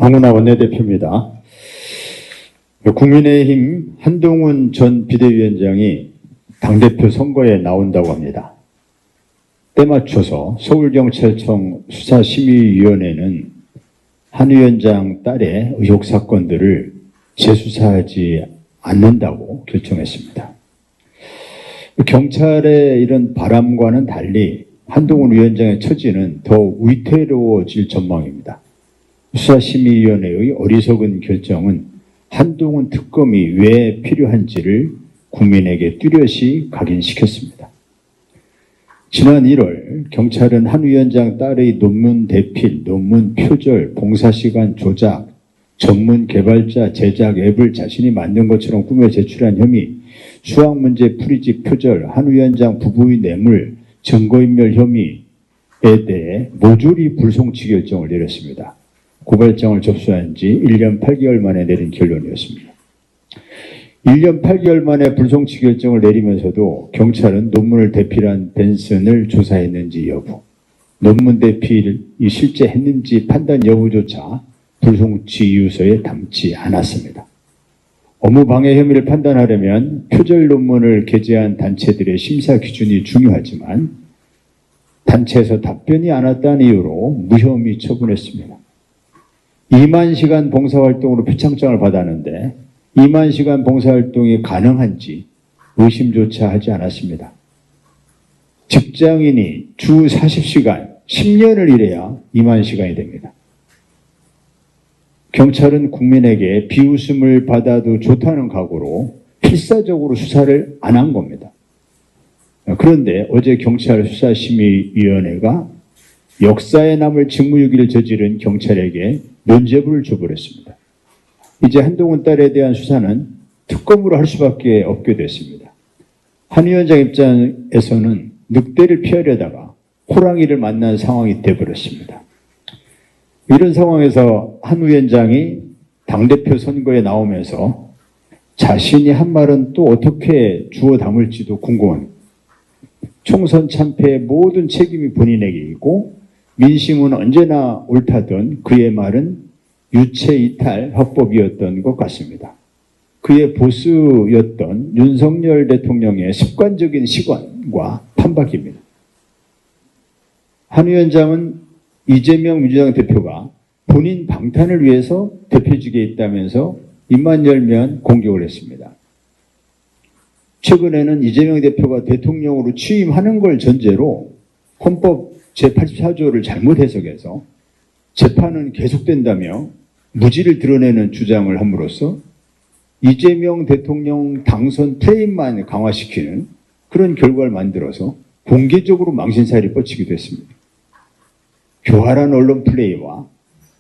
황운하 원내대표입니다. 국민의힘 한동훈 전 비대위원장이 당대표 선거에 나온다고 합니다. 때맞춰서 서울경찰청 수사심의위원회는 한 위원장 딸의 의혹 사건들을 재수사하지 않는다고 결정했습니다. 경찰의 이런 바람과는 달리 한동훈 위원장의 처지는 더 위태로워질 전망입니다. 수사심의위원회의 어리석은 결정은 한동훈 특검이 왜 필요한지를 국민에게 뚜렷이 각인시켰습니다. 지난 1월 경찰은 한 위원장 딸의 논문 대필, 논문 표절, 봉사시간 조작, 전문 개발자 제작 앱을 자신이 만든 것처럼 꾸며 제출한 혐의, 수학문제 풀이집 표절, 한 위원장 부부의 뇌물, 증거인멸 혐의에 대해 모조리 불송치 결정을 내렸습니다. 고발장을 접수한 지 1년 8개월 만에 내린 결론이었습니다. 1년 8개월 만에 불송치 결정을 내리면서도 경찰은 논문을 대필한 벤슨을 조사했는지 여부, 논문 대필이 실제 했는지 판단 여부조차 불송치 이유서에 담지 않았습니다. 업무방해 혐의를 판단하려면 표절 논문을 게재한 단체들의 심사 기준이 중요하지만 단체에서 답변이 안 왔다는 이유로 무혐의 처분했습니다. 2만 시간 봉사활동으로 표창장을 받았는데 2만 시간 봉사활동이 가능한지 의심조차 하지 않았습니다. 직장인이 주 40시간, 10년을 일해야 2만 시간이 됩니다. 경찰은 국민에게 비웃음을 받아도 좋다는 각오로 필사적으로 수사를 안 한 겁니다. 그런데 어제 경찰 수사심의위원회가 역사에 남을 직무유기를 저지른 경찰에게 면죄부를 줘버렸습니다. 이제 한동훈 딸에 대한 수사는 특검으로 할 수밖에 없게 됐습니다. 한 위원장 입장에서는 늑대를 피하려다가 호랑이를 만난 상황이 되어버렸습니다. 이런 상황에서 한 위원장이 당대표 선거에 나오면서 자신이 한 말은 또 어떻게 주워 담을지도 궁금합니다. 총선 참패의 모든 책임이 본인에게 있고 민심은 언제나 옳다던 그의 말은 유체이탈 화법이었던 것 같습니다. 그의 보스였던 윤석열 대통령의 습관적인 시관과 판박입니다. 한 위원장은 이재명 민주당 대표가 본인 방탄을 위해서 대표직에 있다면서 입만 열면 공격을 했습니다. 최근에는 이재명 대표가 대통령으로 취임하는 걸 전제로 헌법 제84조를 잘못 해석해서 재판은 계속된다며 무지를 드러내는 주장을 함으로써 이재명 대통령 당선 프레임만 강화시키는 그런 결과를 만들어서 공개적으로 망신살이 뻗치기도 했습니다. 교활한 언론 플레이와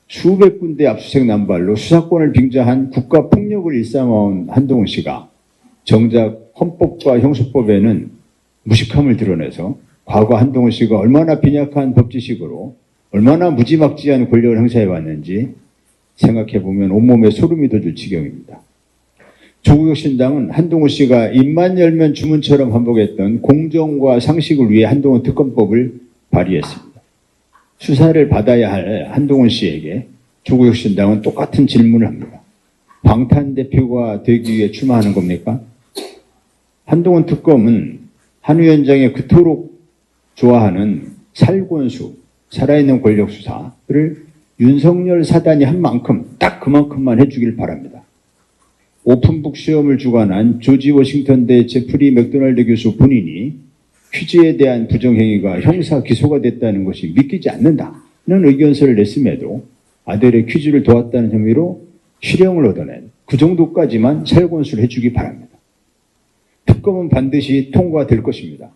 수백 군데 압수수색 남발로 수사권을 빙자한 국가폭력을 일삼아온 한동훈 씨가 정작 헌법과 형사법에는 무식함을 드러내서 과거 한동훈 씨가 얼마나 빈약한 법지식으로 얼마나 무지막지한 권력을 행사해왔는지 생각해보면 온몸에 소름이 돋을 지경입니다. 조국혁신당은 한동훈 씨가 입만 열면 주문처럼 반복했던 공정과 상식을 위해 한동훈 특검법을 발의했습니다. 수사를 받아야 할 한동훈 씨에게 조국혁신당은 똑같은 질문을 합니다. 방탄 대표가 되기 위해 출마하는 겁니까? 한동훈 특검은 한 위원장이 그토록 좋아하는 살권수, 살아있는 권력 수사를 윤석열 사단이 한 만큼 딱 그만큼만 해주길 바랍니다. 오픈북 시험을 주관한 조지 워싱턴대 제프리 맥도날드 교수 본인이 퀴즈에 대한 부정행위가 형사 기소가 됐다는 것이 믿기지 않는다는 의견서를 냈음에도 아들의 퀴즈를 도왔다는 혐의로 실형을 얻어낸 그 정도까지만 살권수를 해주기 바랍니다. 특검은 반드시 통과될 것입니다.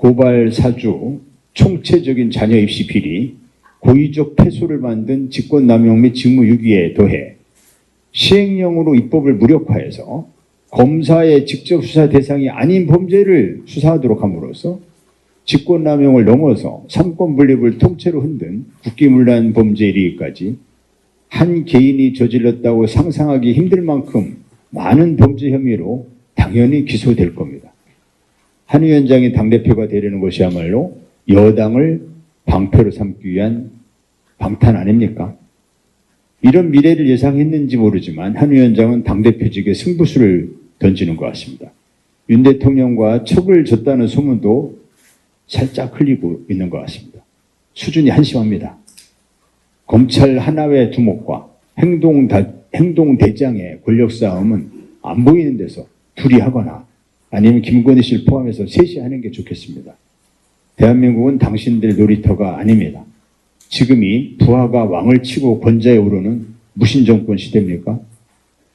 고발 사주, 총체적인 자녀 입시 비리, 고의적 폐소를 만든 직권남용 및 직무유기에 더해 시행령으로 입법을 무력화해서 검사의 직접 수사 대상이 아닌 범죄를 수사하도록 함으로써 직권남용을 넘어서 삼권분립을 통째로 흔든 국기문란 범죄에 이르기까지 한 개인이 저질렀다고 상상하기 힘들 만큼 많은 범죄 혐의로 당연히 기소될 겁니다. 한 위원장이 당대표가 되려는 것이야말로 여당을 방패로 삼기 위한 방탄 아닙니까? 이런 미래를 예상했는지 모르지만 한 위원장은 당대표직에 승부수를 던지는 것 같습니다. 윤 대통령과 척을 졌다는 소문도 살짝 흘리고 있는 것 같습니다. 수준이 한심합니다. 검찰 하나의 두목과 행동대장의 권력 싸움은 안 보이는 데서 둘이 하거나 아니면 김건희 씨를 포함해서 셋이 하는 게 좋겠습니다. 대한민국은 당신들 놀이터가 아닙니다. 지금이 부하가 왕을 치고 권좌에 오르는 무신정권 시대입니까?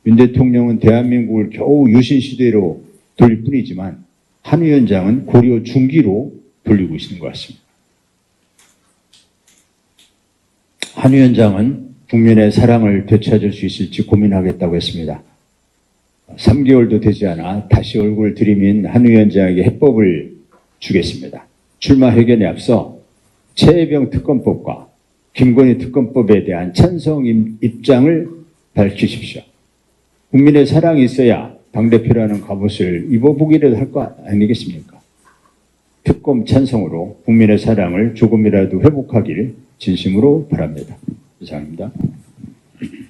윤 대통령은 대한민국을 겨우 유신시대로 돌릴 뿐이지만 한 위원장은 고려 중기로 돌리고 있는 것 같습니다. 한 위원장은 국민의 사랑을 되찾을 수 있을지 고민하겠다고 했습니다. 3개월도 되지 않아 다시 얼굴 들이민 한 위원장에게 해법을 주겠습니다. 출마 회견에 앞서 최혜병 특검법과 김건희 특검법에 대한 찬성 입장을 밝히십시오. 국민의 사랑이 있어야 당대표라는 갑옷을 입어보기라도 할 거 아니겠습니까? 특검 찬성으로 국민의 사랑을 조금이라도 회복하길 진심으로 바랍니다. 이상입니다.